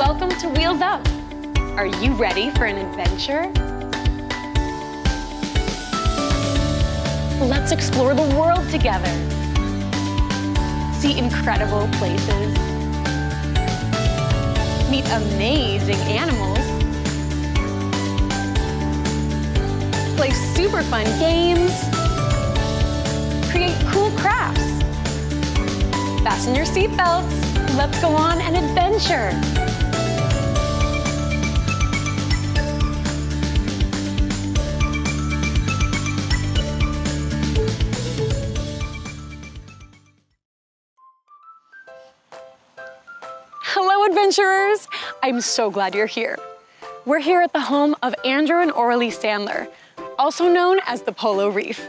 Welcome to Wheels Up. Are you ready for an adventure? Let's explore the world together. See incredible places. Meet amazing animals. Play super fun games. Create cool crafts. Fasten your seatbelts. Let's go on an adventure. Hello, adventurers! I'm so glad you're here. We're here at the home of Andrew and Oralee Sandler, also known as the Polo Reef.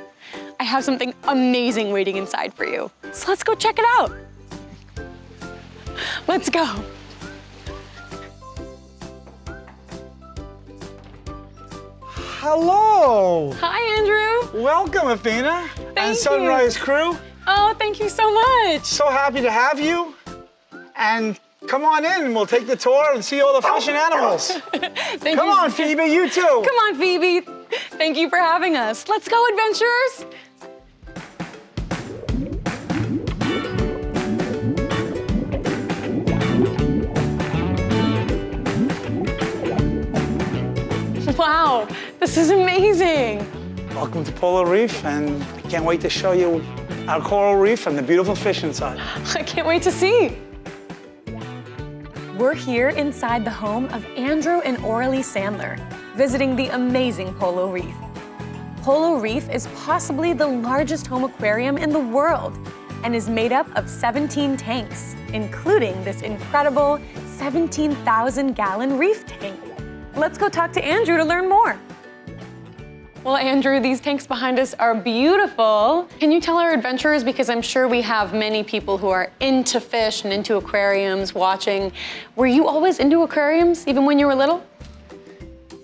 I have something amazing waiting inside for you, so let's go check it out. Let's go. Hello! Hi, Andrew. Welcome, Athena. Thank and Sunrise you. crew. Oh, thank you so much. So happy to have you. And come on in, we'll take the tour and see all the fish and animals. Come on, Phoebe, you too. Come on, Phoebe. Thank you for having us. Let's go, adventurers. Wow, this is amazing. Welcome to Polo Reef, and I can't wait to show you our coral reef and the beautiful fish inside. I can't wait to see. We're here inside the home of Andrew and Oralee Sandler, visiting the amazing Polo Reef. Polo Reef is possibly the largest home aquarium in the world and is made up of 17 tanks, including this incredible 17,000-gallon reef tank. Let's go talk to Andrew to learn more. Well, Andrew, these tanks behind us are beautiful. Can you tell our adventurers, because I'm sure we have many people who are into fish and into aquariums watching, were you always into aquariums, even when you were little?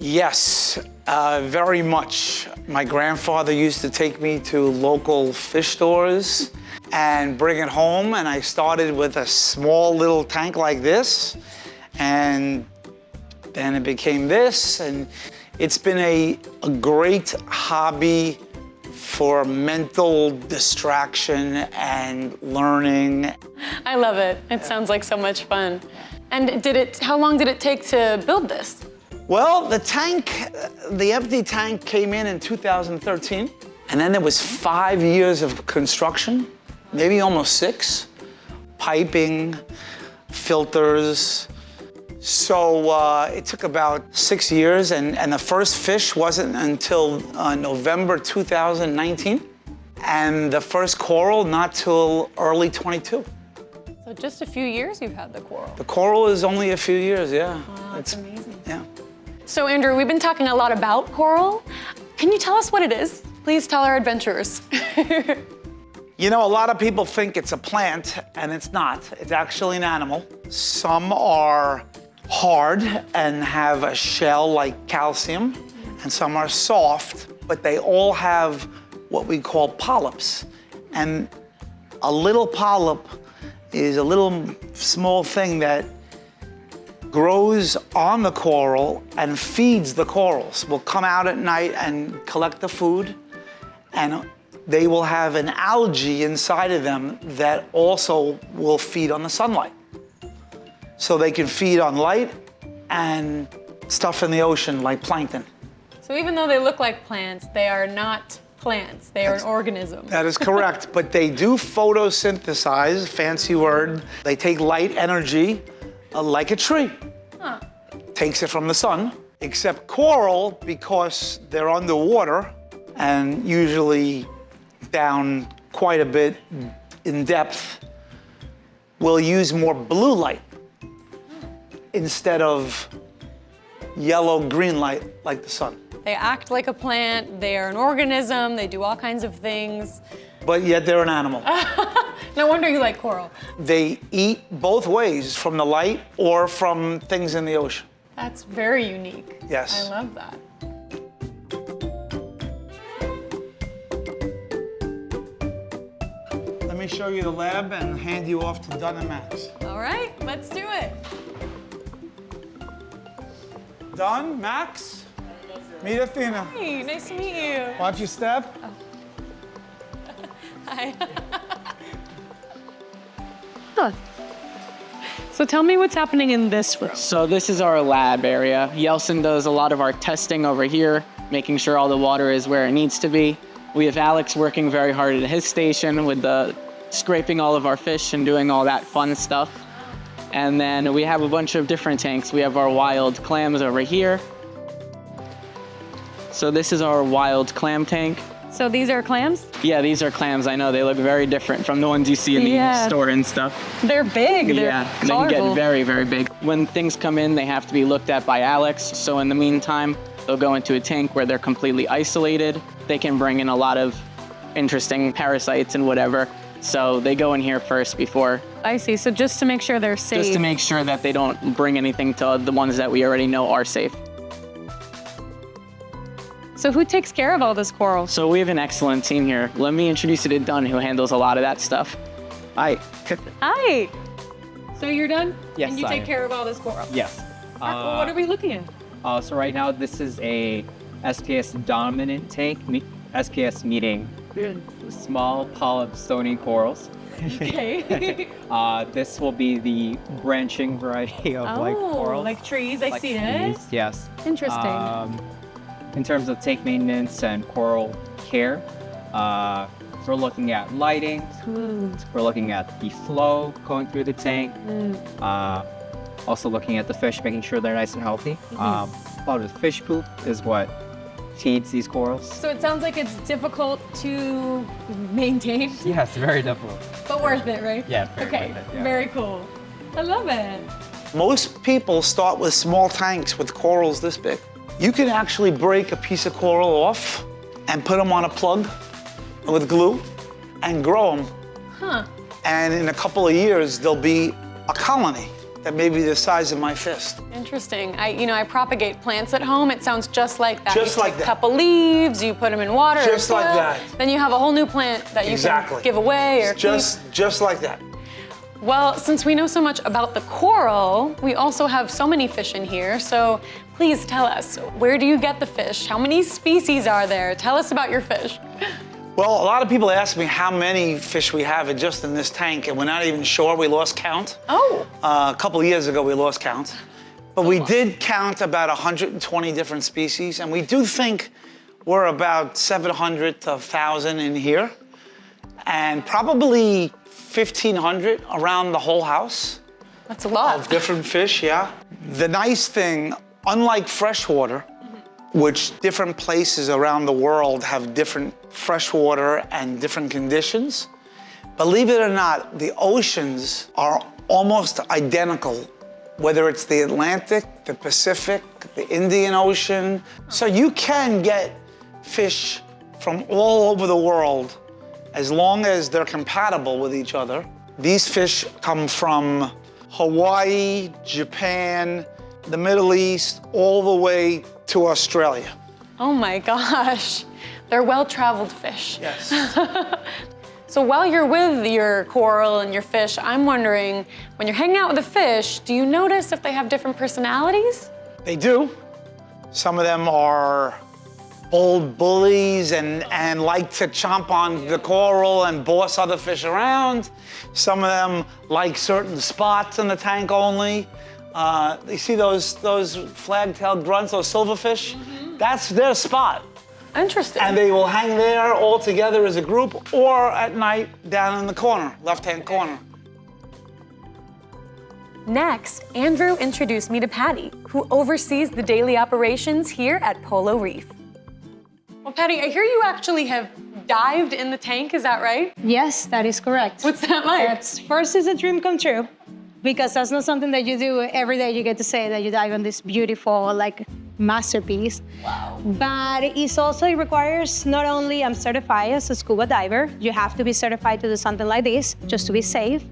Yes, very much. My grandfather used to take me to local fish stores and bring it home, and I started with a small little tank like this, and then it became this, and it's been a great hobby for mental distraction and learning. I love it. It sounds like so much fun. And how long did it take to build this? Well, the empty tank came in 2013, and then there was 5 years of construction, maybe almost 6, piping, filters. So it took about 6 years, and the first fish wasn't until November 2019, and the first coral not till early 22. So just a few years you've had the coral. The coral is only a few years, yeah. Wow, that's amazing. Yeah. So Andrew, we've been talking a lot about coral. Can you tell us what it is? Please tell our adventurers. You know, a lot of people think it's a plant, and it's not. It's actually an animal. Some are hard and have a shell like calcium, and some are soft, but they all have what we call polyps. And a little polyp is a little small thing that grows on the coral and feeds the corals. Will come out at night and collect the food, and they will have an algae inside of them that also will feed on the sunlight. So they can feed on light and stuff in the ocean like plankton. So even though they look like plants, they are not plants. They are an organism. That is correct, but they do photosynthesize, fancy word. They take light energy like a tree. Huh. Takes it from the sun, except coral, because they're underwater and usually down quite a bit in depth, will use more blue light instead of yellow-green light like the sun. They act like a plant, they are an organism, they do all kinds of things. But yet they're an animal. No wonder you like coral. They eat both ways, from the light or from things in the ocean. That's very unique. Yes. I love that. Let me show you the lab and hand you off to Dunn and Max. All right, let's do it. Done, Max? Meet Athena. Hey, nice to meet you. Watch your step. Oh. Hi. So tell me what's happening in this room. So this is our lab area. Yeltsin does a lot of our testing over here, making sure all the water is where it needs to be. We have Alex working very hard at his station with the scraping all of our fish and doing all that fun stuff. And then we have a bunch of different tanks. We have our wild clams over here. So this is our wild clam tank. So these are clams? Yeah, these are clams. I know they look very different from the ones you see in the store and stuff. They're big. They're They can get very, very big. When things come in, they have to be looked at by Alex. So in the meantime, they'll go into a tank where they're completely isolated. They can bring in a lot of interesting parasites and whatever. So they go in here first before. I see. So just to make sure they're safe. Just to make sure that they don't bring anything to the ones that we already know are safe. So who takes care of all this coral? So we have an excellent team here. Let me introduce you to Dunn, who handles a lot of that stuff. Hi. Hi. So you're done? Yes, And you I take am. care of all this coral? Yes. What are we looking at? So right now, this is a SPS dominant tank, SPS meaning small polyp stony corals. Okay. This will be the branching variety of like corals. like trees. I Like see it. trees, yes. Interesting. In terms of tank maintenance and coral care, we're looking at lighting. We're looking at the flow going through the tank. Also looking at the fish, making sure they're nice and healthy. A lot of the fish poop is what feeds these corals. So it sounds like it's difficult to maintain, Yes, very difficult. but worth it, right? Yeah, very Okay, worth it, yeah. very cool. I love it. Most people start with small tanks with corals this big. You can actually break a piece of coral off and put them on a plug with glue and grow them. Huh. And in a couple of years, there'll be a colony that may be the size of my fist. Interesting. I propagate plants at home. It sounds just like that. Just you like take that. a couple leaves, you put them in water. or Just like soil, that. Then you have a whole new plant that you Exactly. can give away or keep. Just like that. Well, since we know so much about the coral, we also have so many fish in here. So please tell us, where do you get the fish? How many species are there? Tell us about your fish. Well, a lot of people ask me how many fish we have just in this tank, and we're not even sure. We lost count. Oh. A couple of years ago, we lost count. But we did count about 120 different species, and we do think we're about 700 to 1,000 in here, and probably 1,500 around the whole house. That's a lot. Of different fish, yeah. The nice thing, unlike freshwater, which different places around the world have different freshwater and different conditions, believe it or not, the oceans are almost identical, whether it's the Atlantic, the Pacific, the Indian Ocean. So you can get fish from all over the world as long as they're compatible with each other. These fish come from Hawaii, Japan, the Middle East, all the way to Australia. Oh my gosh. They're well-traveled fish. Yes. So while you're with your coral and your fish, I'm wondering, when you're hanging out with the fish, do you notice if they have different personalities? They do. Some of them are bold bullies and like to chomp on the coral and boss other fish around. Some of them like certain spots in the tank only. You see those flag-tailed grunts, those silverfish? That's their spot. Interesting. And they will hang there all together as a group or at night down in the corner, left-hand corner. Next, Andrew introduced me to Patty, who oversees the daily operations here at Polo Reef. Well, Patty, I hear you actually have dived in the tank, is that right? Yes, that is correct. What's that like? First, it's a dream come true, because that's not something that you do every day. You get to say that you dive on this beautiful, masterpiece. Wow. But it requires not only I'm certified as a scuba diver, you have to be certified to do something like this, just to be safe.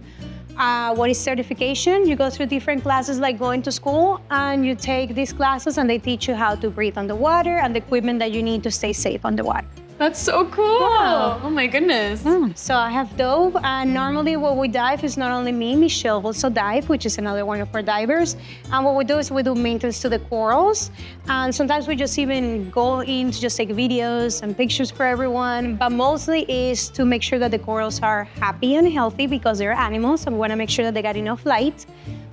What is certification? You go through different classes like going to school, and you take these classes and they teach you how to breathe underwater and the equipment that you need to stay safe underwater. That's so cool. Wow. Oh my goodness. So I have dove, and normally what we dive is not only me, Michelle also dive, which is another one of our divers. And what we do is we do maintenance to the corals. And sometimes we just even go in to just take videos and pictures for everyone. But mostly is to make sure that the corals are happy and healthy because they're animals, and we want to make sure that they got enough light,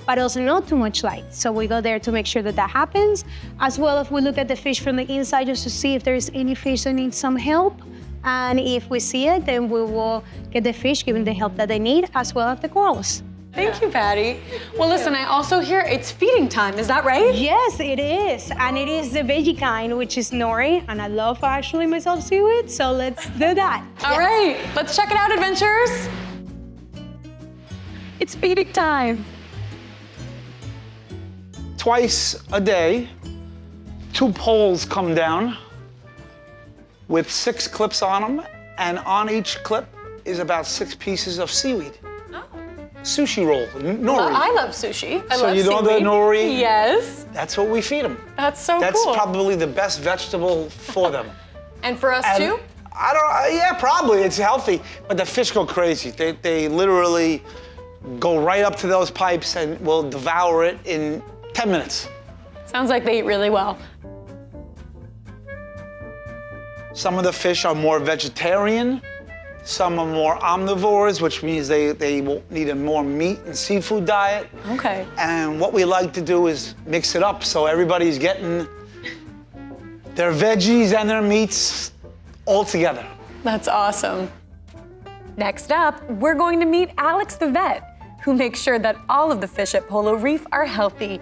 but also not too much light. So we go there to make sure that that happens, as well as we look at the fish from the inside just to see if there's any fish that needs some help. And if we see it, then we will get the fish, give them the help that they need, as well as the corals. Thank you, Patty. Well, listen, I also hear it's feeding time. Is that right? Yes, it is. And it is the veggie kind, which is nori. And I love actually myself seaweed, so let's do that. All right, let's check it out, adventurers. It's feeding time. Twice a day, 2 poles come down with 6 clips on them, and on each clip is about 6 pieces of seaweed. Oh. Sushi roll, nori. Well, I love sushi. I So love you know the seaweed. nori? Yes. That's what we feed them. That's so That's cool. probably the best vegetable for them. And for us And too? I don't. Yeah, probably. It's healthy, but the fish go crazy. They literally go right up to those pipes and will devour it in 10 minutes. Sounds like they eat really well. Some of the fish are more vegetarian. Some are more omnivores, which means they will need a more meat and seafood diet. Okay. And what we like to do is mix it up so everybody's getting their veggies and their meats all together. That's awesome. Next up, we're going to meet Alex the vet, who makes sure that all of the fish at Polo Reef are healthy.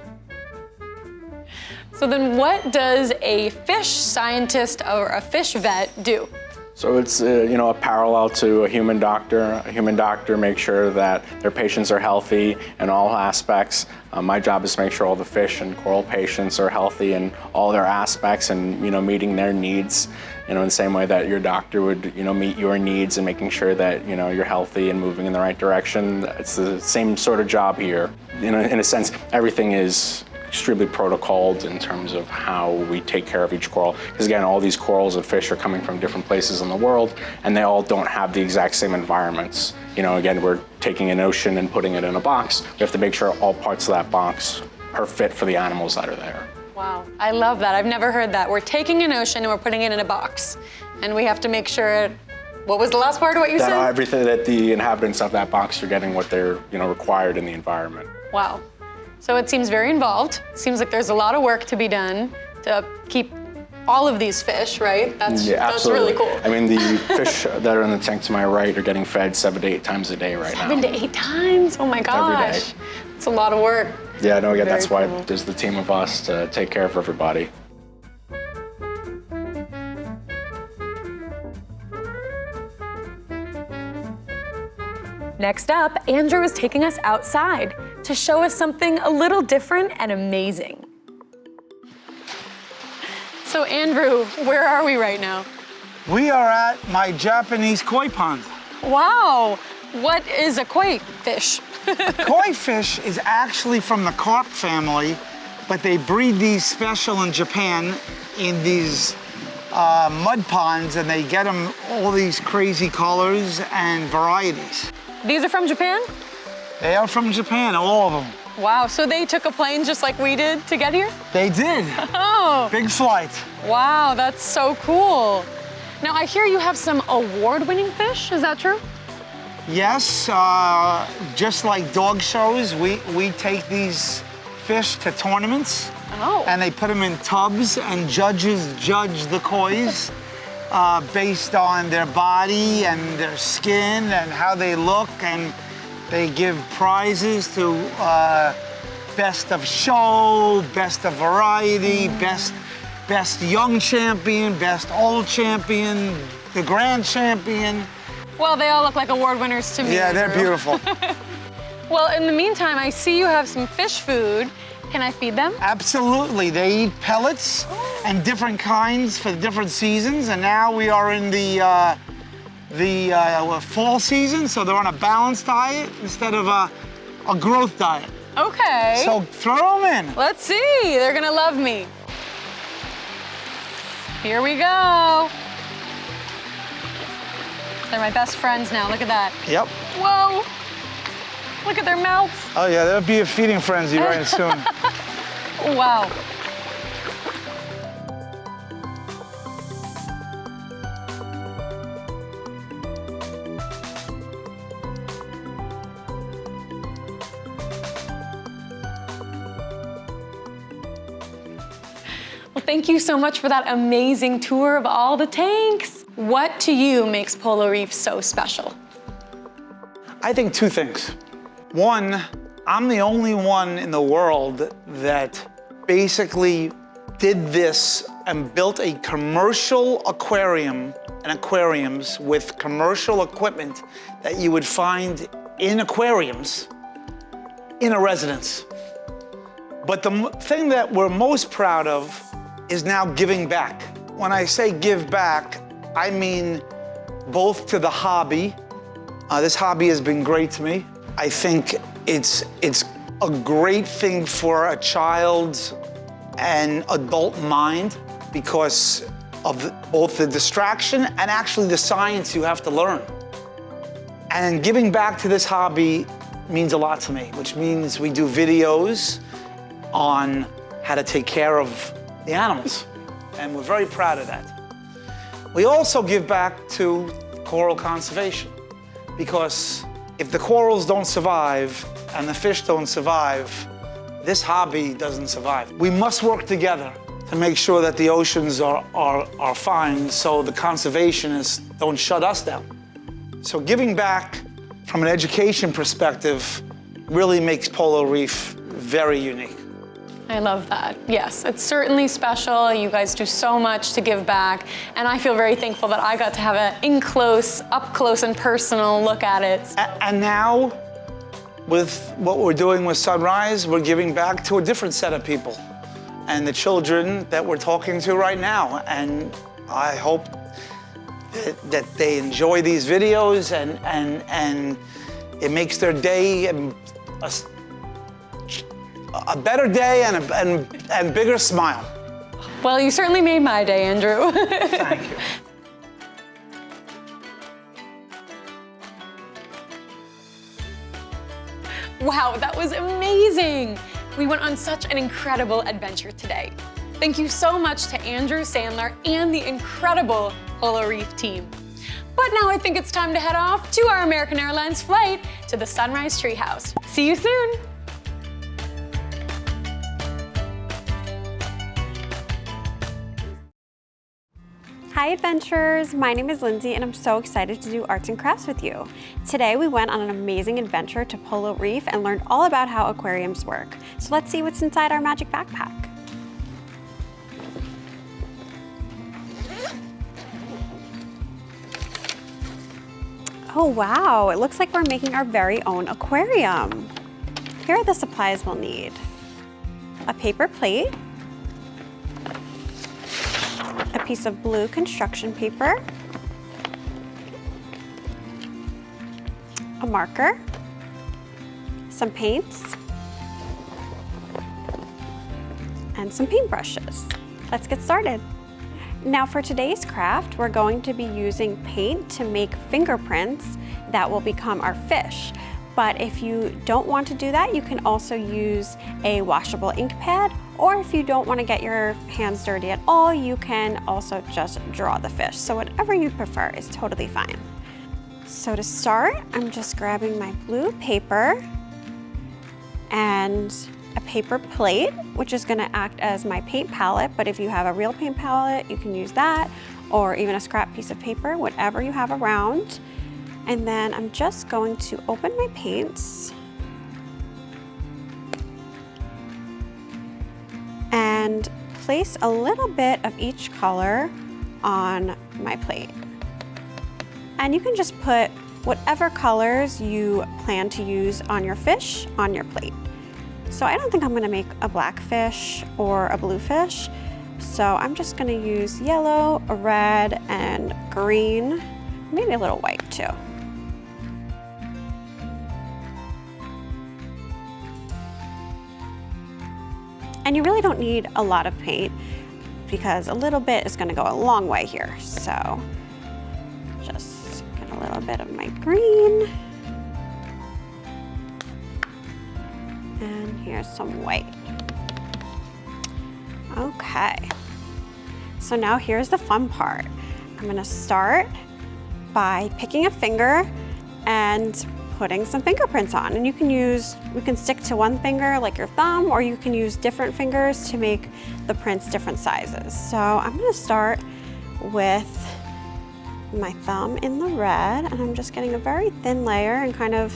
So then what does a fish scientist or a fish vet do? So it's a parallel to a human doctor. A human doctor makes sure that their patients are healthy in all aspects. My job is to make sure all the fish and coral patients are healthy in all their aspects and meeting their needs. In the same way that your doctor would meet your needs and making sure that you're healthy and moving in the right direction. It's the same sort of job here. In a sense, everything is extremely protocoled in terms of how we take care of each coral. Because again, all these corals and fish are coming from different places in the world, and they all don't have the exact same environments. Again, we're taking an ocean and putting it in a box. We have to make sure all parts of that box are fit for the animals that are there. Wow, I love that. I've never heard that. We're taking an ocean and we're putting it in a box. And we have to make sure, what was the last part of what you said? That everything that the inhabitants of that box are getting what they're required in the environment. Wow. So it seems very involved. Seems like there's a lot of work to be done to keep all of these fish, right? That's really cool. I mean, the fish that are in the tank to my right are getting fed 7 to 8 times a day right now. 7 to 8 times? Oh my gosh. Every day. It's a lot of work. Yeah, no, again, that's why cool. there's the team of us to take care of everybody. Next up, Andrew is taking us outside to show us something a little different and amazing. So Andrew, where are we right now? We are at my Japanese koi pond. Wow, what is a koi fish? Koi fish is actually from the carp family, but they breed these special in Japan in these mud ponds, and they get them all these crazy colors and varieties. These are from Japan? They are from Japan, all of them. Wow, so they took a plane just like we did to get here? They did. Oh, Big flight. wow, that's so cool. Now I hear you have some award-winning fish, is that true? Yes, just like dog shows, we take these fish to tournaments. Oh. And they put them in tubs, and judges judge the kois based on their body and their skin and how they look, and they give prizes to best of show, best of variety, best young champion, best old champion, the grand champion. Well, they all look like award winners to me. Yeah, they're Andrew. beautiful. Well, in the meantime, I see you have some fish food. Can I feed them? Absolutely, they eat pellets and different kinds for different seasons, and now we are in the fall season, so they're on a balanced diet instead of a growth diet. Okay. So throw them in. Let's see, they're gonna love me. Here we go. They're my best friends now. Look at that. Yep. Whoa. Look at their mouths. Oh yeah, they'll be a feeding frenzy right soon. Wow. Well, thank you so much for that amazing tour of all the tanks. What to you makes Polo Reef so special? I think two things. One, I'm the only one in the world that basically did this and built a commercial aquarium and aquariums with commercial equipment that you would find in aquariums in a residence. But the thing that we're most proud of is now giving back. When I say give back, I mean both to the hobby. This hobby has been great to me. I think it's a great thing for a child's and adult mind because of both the distraction and actually the science you have to learn. And giving back to this hobby means a lot to me, which means we do videos on how to take care of the animals, and we're very proud of that. We also give back to coral conservation, because if the corals don't survive and the fish don't survive, this hobby doesn't survive. We must work together to make sure that the oceans are fine so the conservationists don't shut us down. So giving back from an education perspective really makes Polo Reef very unique. I love that. Yes, it's certainly special. You guys do so much to give back, and I feel very thankful that I got to have an up close and personal look at it. And now, with what we're doing with Sunrise, we're giving back to a different set of people and the children that we're talking to right now. And I hope that they enjoy these videos and it makes their day a better day and bigger smile. Well, you certainly made my day, Andrew. Thank you. Wow, that was amazing. We went on such an incredible adventure today. Thank you so much to Andrew Sandler and the incredible Polo Reef team. But now I think it's time to head off to our American Airlines flight to the Sunrise Treehouse. See you soon. Hi adventurers, my name is Lindsay and I'm so excited to do arts and crafts with you. Today we went on an amazing adventure to Polo Reef and learned all about how aquariums work. So let's see what's inside our magic backpack. Oh wow, it looks like we're making our very own aquarium. Here are the supplies we'll need. A paper plate, a piece of blue construction paper, a marker, some paints, and some paintbrushes. Let's get started. Now for today's craft, we're going to be using paint to make fingerprints that will become our fish. But if you don't want to do that, you can also use a washable ink pad, or if you don't want to get your hands dirty at all, you can also just draw the fish. So whatever you prefer is totally fine. So to start, I'm just grabbing my blue paper and a paper plate, which is going to act as my paint palette, but if you have a real paint palette, you can use that, or even a scrap piece of paper, whatever you have around. And then I'm just going to open my paints and place a little bit of each color on my plate. And you can just put whatever colors you plan to use on your fish on your plate. So I don't think I'm gonna make a black fish or a blue fish. So I'm just gonna use yellow, red, and green, maybe a little white too. And you really don't need a lot of paint because a little bit is gonna go a long way here. So just get a little little bit of my green. And here's some white. Okay. So now here's the fun part. I'm gonna start by picking a finger and putting some fingerprints on. And we can stick to one finger like your thumb, or you can use different fingers to make the prints different sizes. So I'm gonna start with my thumb in the red, and I'm just getting a very thin layer and kind of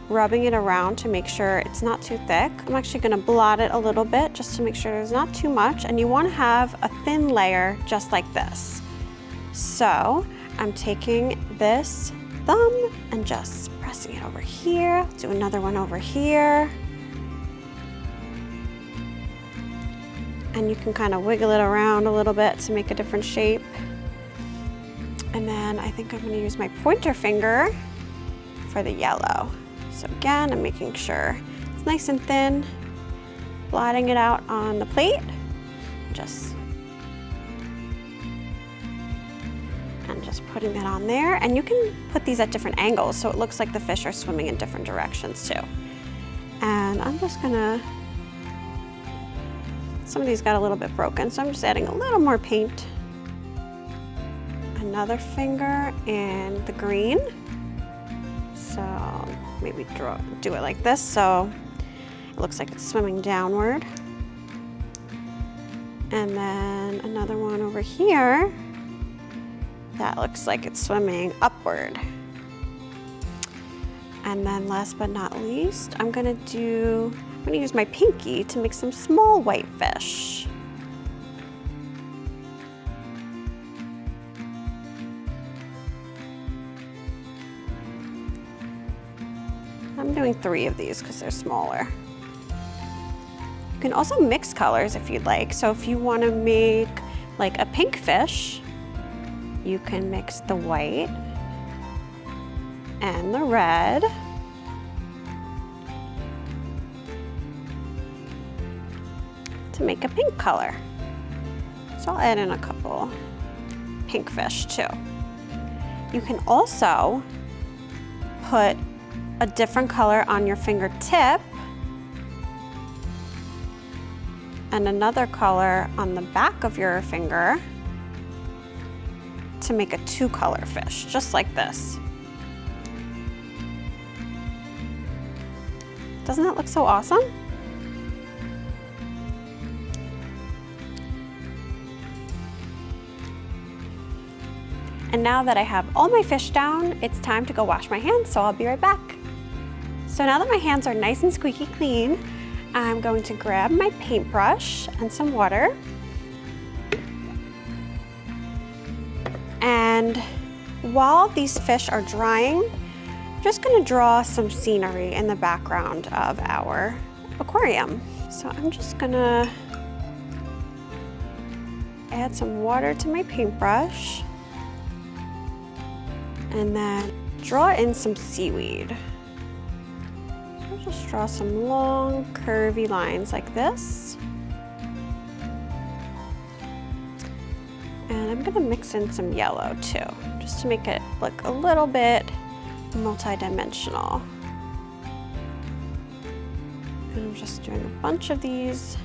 rubbing it around to make sure it's not too thick. I'm actually gonna blot it a little bit just to make sure there's not too much, and you wanna have a thin layer just like this. So I'm taking this thumb and just pressing it over here. Do another one over here. And you can kind of wiggle it around a little bit to make a different shape. And then I think I'm gonna use my pointer finger for the yellow. So again, I'm making sure it's nice and thin, blotting it out on the plate, and just putting that on there. And you can put these at different angles so it looks like the fish are swimming in different directions too. And I'm just gonna, some of these got a little bit broken, so I'm just adding a little more paint. Another finger in the green. So maybe do it like this so it looks like it's swimming downward. And then another one over here that looks like it's swimming upward. And then last but not least, I'm gonna use my pinky to make some small white fish. I'm doing 3 of these because they're smaller. You can also mix colors if you'd like. So if you want to make like a pink fish, you can mix the white and the red. To make a pink color. So I'll add in a couple pink fish too. You can also put a different color on your fingertip and another color on the back of your finger to make a 2-color fish, just like this. Doesn't that look so awesome? And now that I have all my fish down, it's time to go wash my hands, so I'll be right back. So now that my hands are nice and squeaky clean, I'm going to grab my paintbrush and some water. And while these fish are drying, I'm just gonna draw some scenery in the background of our aquarium. So I'm just gonna add some water to my paintbrush and then draw in some seaweed. I'll just draw some long, curvy lines like this. And I'm gonna mix in some yellow too, just to make it look a little bit multi-dimensional. And I'm just doing a bunch of these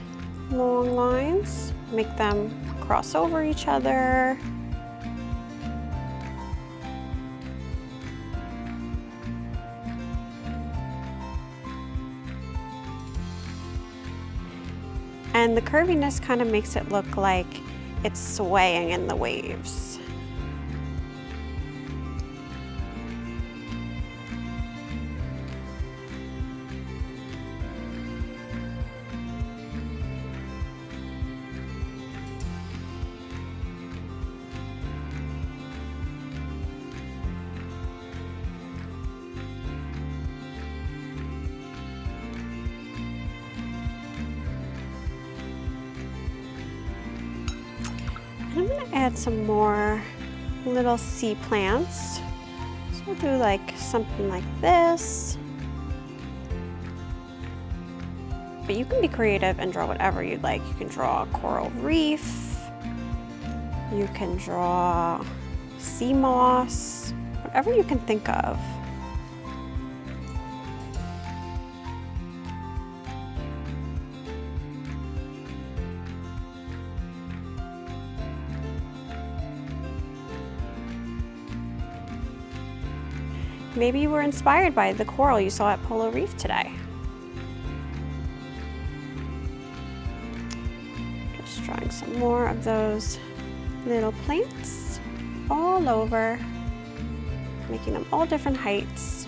long lines, make them cross over each other. And the curviness kind of makes it look like it's swaying in the waves. I'm gonna add some more little sea plants. So we'll do like something like this. But you can be creative and draw whatever you'd like. You can draw a coral reef. You can draw sea moss, whatever you can think of. Maybe you were inspired by the coral you saw at Polo Reef today. Just drawing some more of those little plants all over, making them all different heights.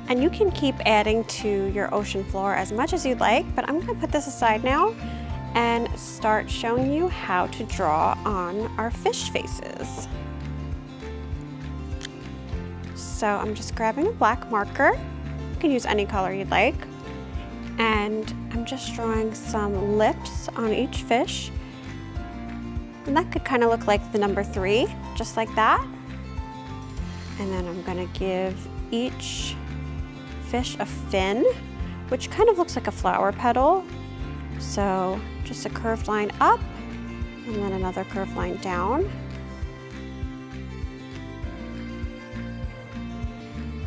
And you can keep adding to your ocean floor as much as you'd like, but I'm gonna put this aside now and start showing you how to draw on our fish faces. So I'm just grabbing a black marker. You can use any color you'd like. And I'm just drawing some lips on each fish. And that could kind of look like the number 3, just like that. And then I'm gonna give each fish a fin, which kind of looks like a flower petal. So just a curved line up and then another curved line down.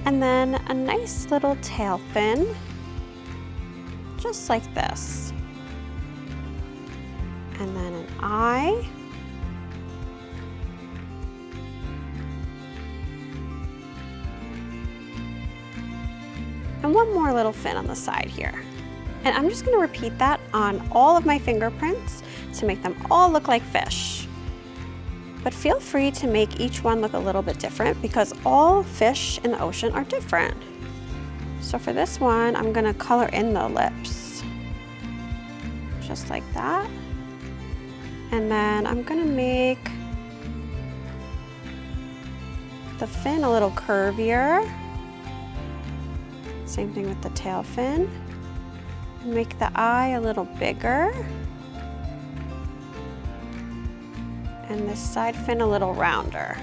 And then a nice little tail fin, just like this. And then an eye. And one more little fin on the side here. And I'm just gonna repeat that on all of my fingerprints to make them all look like fish. But feel free to make each one look a little bit different because all fish in the ocean are different. So for this one, I'm gonna color in the lips, just like that. And then I'm gonna make the fin a little curvier. Same thing with the tail fin. And make the eye a little bigger. And this side fin a little rounder.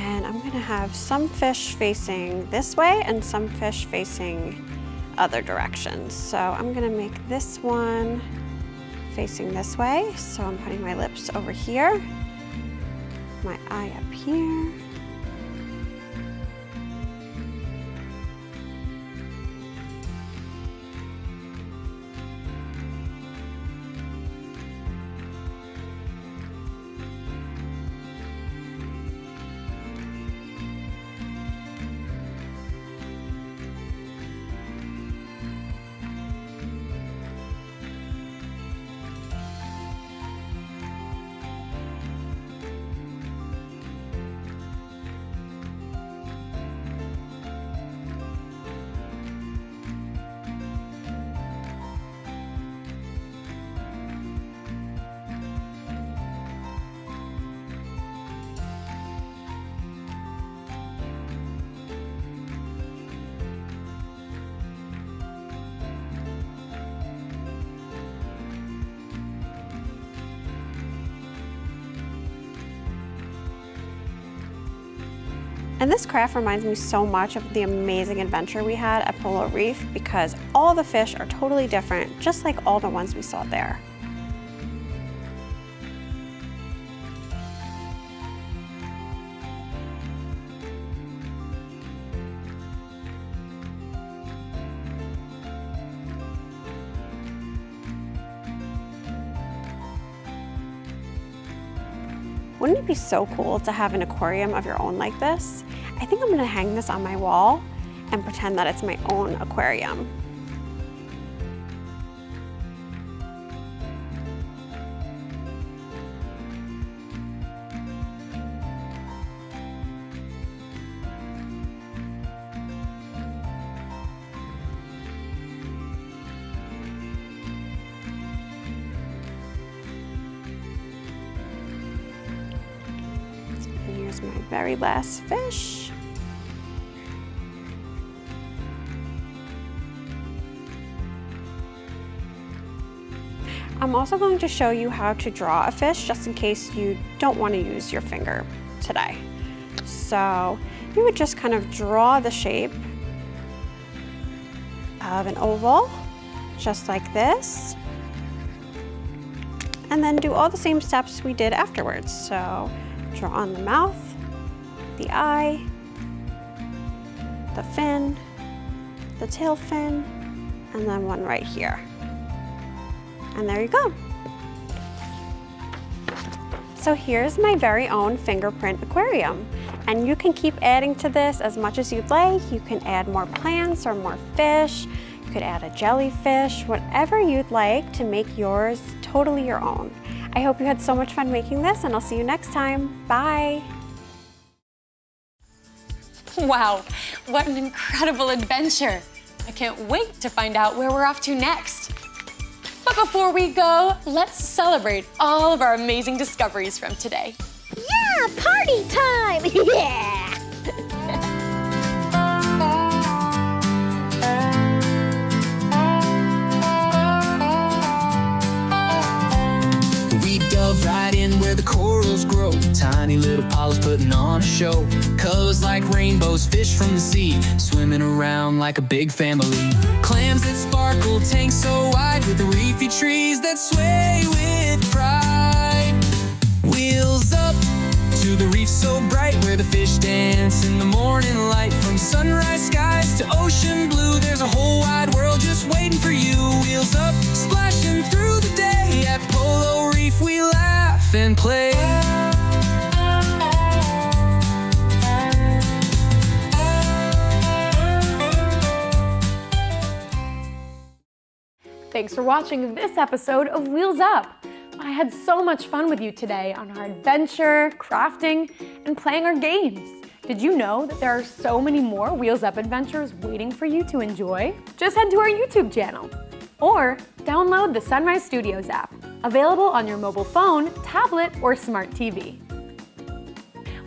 And I'm gonna have some fish facing this way and some fish facing other directions. So I'm gonna make this one facing this way. So I'm putting my lips over here, my eye up here. And this craft reminds me so much of the amazing adventure we had at Polo Reef because all the fish are totally different, just like all the ones we saw there. Wouldn't it be so cool to have an aquarium of your own like this? I think I'm gonna hang this on my wall and pretend that it's my own aquarium. Here's my very last fish. I'm also going to show you how to draw a fish just in case you don't want to use your finger today. So you would just kind of draw the shape of an oval, just like this, and then do all the same steps we did afterwards. So draw on the mouth, the eye, the fin, the tail fin, and then one right here. And there you go. So here's my very own Fingerprint aquarium. And you can keep adding to this as much as you'd like. You can add more plants or more fish. You could add a jellyfish, whatever you'd like to make yours totally your own. I hope you had so much fun making this, and I'll see you next time. Bye. Wow, what an incredible adventure. I can't wait to find out where we're off to next. But before we go, let's celebrate all of our amazing discoveries from today. Yeah, party time! Yeah! We dove right in where the corals grow. Tiny little polyps putting on a show. Colors like rainbows, fish from the sea, swimming around like a big family. Clams that sparkle, tanks so wide, with the reefy trees that sway with pride. Wheels up to the reef so bright, where the fish dance in the morning light. From sunrise skies to ocean blue, there's a whole wide world just waiting for you. Wheels up, splashing through the day. At Polo Reef we laugh and play. Thanks for watching this episode of Wheels Up. I had so much fun with you today on our adventure, crafting, and playing our games. Did you know that there are so many more Wheels Up adventures waiting for you to enjoy? Just head to our YouTube channel or download the Sunrise Studios app, available on your mobile phone, tablet, or smart TV.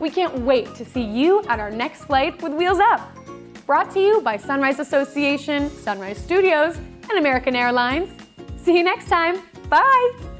We can't wait to see you at our next flight with Wheels Up. Brought to you by Sunrise Association, Sunrise Studios, and American Airlines. See you next time. Bye!